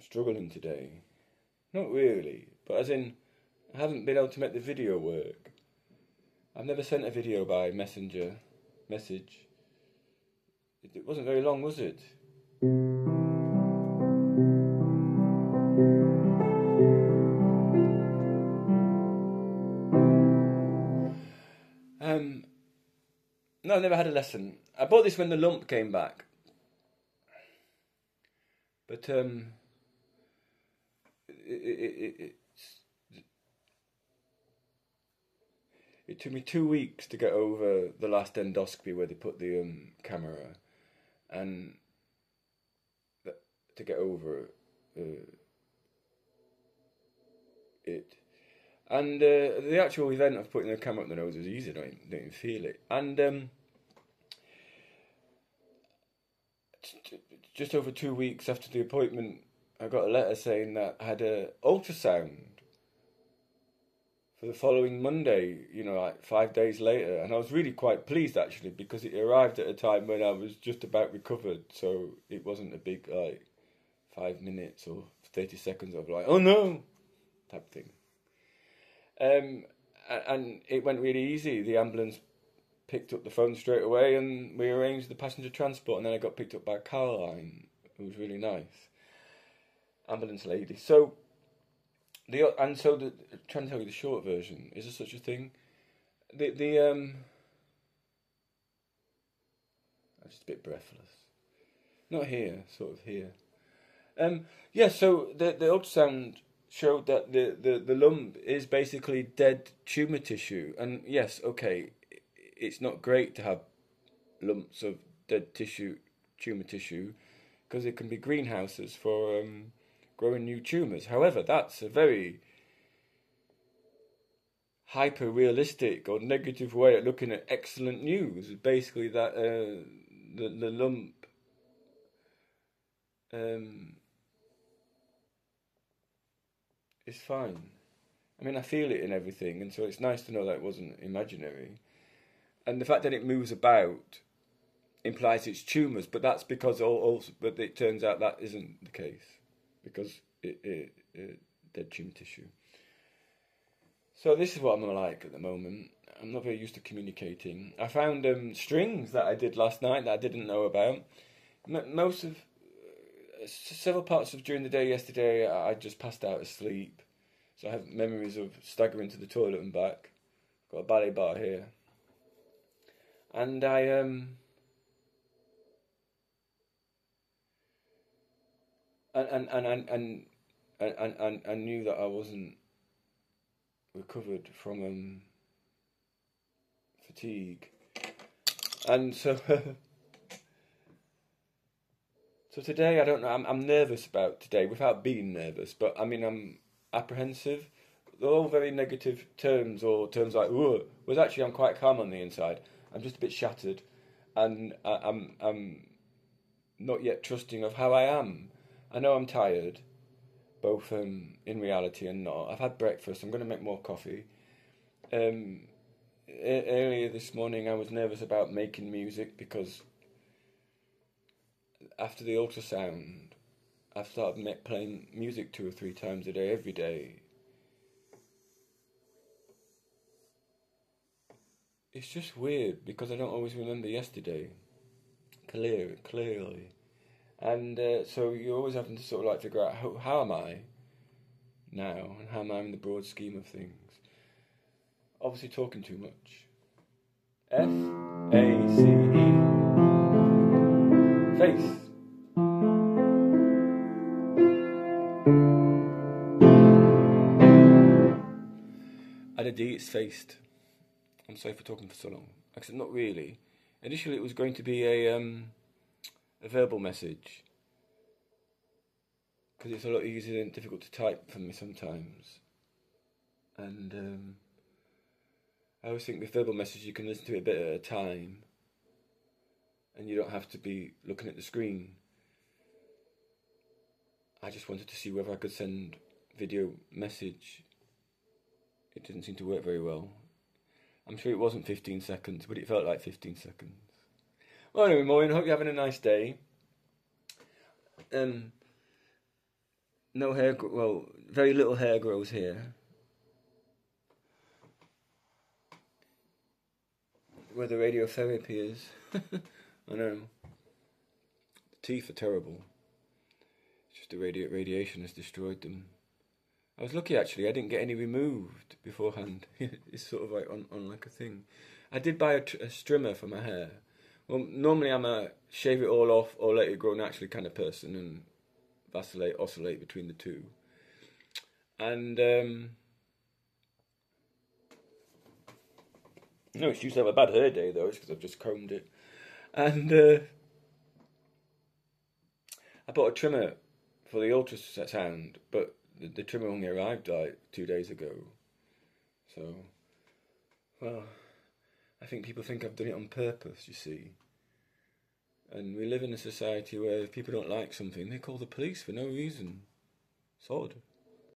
struggling today. Not really, but as in, I haven't been able to make the video work. I've never sent a video by messenger message. It wasn't very long, was it? No, I've never had a lesson. I bought this when the lump came back. But it took me 2 weeks to get over the last endoscopy where they put the camera, and to get over it. And the actual event of putting the camera up the nose was easy. I don't even feel it. And just over 2 weeks after the appointment, I got a letter saying that I had an ultrasound for the following Monday, like 5 days later. And I was really quite pleased, actually, because it arrived at a time when I was just about recovered. So it wasn't a big, 5 minutes or 30 seconds of oh no, type thing. And it went really easy. The ambulance picked up the phone straight away, and we arranged the passenger transport. And then I got picked up by Caroline, who was really nice, ambulance lady. So trying to tell you the short version. Is there such a thing? I'm just a bit breathless. Not here, sort of here. Yeah. So the ultrasound showed that the lump is basically dead tumour tissue. And yes, okay, it's not great to have lumps of dead tumour tissue, because it can be greenhouses for growing new tumours. However, that's a very hyper-realistic or negative way of looking at excellent news. Basically, that the lump is fine. I mean, I feel it in everything, and so it's nice to know that it wasn't imaginary. And the fact that it moves about implies it's tumours, but that's because but it turns out that isn't the case, because it dead tumour tissue. So this is what I'm like at the moment. I'm not very used to communicating. I found strings that I did last night that I didn't know about. Several parts of during the day yesterday, I just passed out asleep. So I have memories of staggering to the toilet and back. Got a ballet bar here. And I knew that I wasn't recovered from fatigue, and so so today I don't know. I'm nervous about today without being nervous, but I mean I'm apprehensive. They're all very negative terms, or terms like "ooh." Whereas actually I'm quite calm on the inside. I'm just a bit shattered, and I'm not yet trusting of how I am. I know I'm tired, both in reality and not. I've had breakfast. I'm going to make more coffee. Earlier this morning I was nervous about making music, because after the ultrasound I've started playing music 2 or 3 times a day, every day. It's just weird, because I don't always remember yesterday clearly. And so you're always having to sort of figure out how am I now, and how am I in the broad scheme of things. Obviously talking too much. F-A-C-E. Face. And a D, it's faced. I'm sorry for talking for so long. Except not really. Initially it was going to be a verbal message, because it's a lot easier and difficult to type for me sometimes. And I always think with verbal message you can listen to it a bit at a time, and you don't have to be looking at the screen. I just wanted to see whether I could send video message. It didn't seem to work very well. I'm sure it wasn't 15 seconds, but it felt like 15 seconds. Well, anyway, Maureen, I hope you're having a nice day. no hair, well, very little hair grows here. Where the radiotherapy is. I know. The teeth are terrible. It's just the radiation has destroyed them. I was lucky actually, I didn't get any removed beforehand. It's sort of like on like a thing. I did buy a strimmer for my hair. Well, normally I'm a shave it all off or let it grow naturally kind of person and oscillate between the two. And no excuse to have a bad hair day though, it's because I've just combed it. And I bought a trimmer for the ultrasound, but the trimmer only arrived like 2 days ago. So, well, I think people think I've done it on purpose, you see. And we live in a society where if people don't like something, they call the police for no reason. It's odd.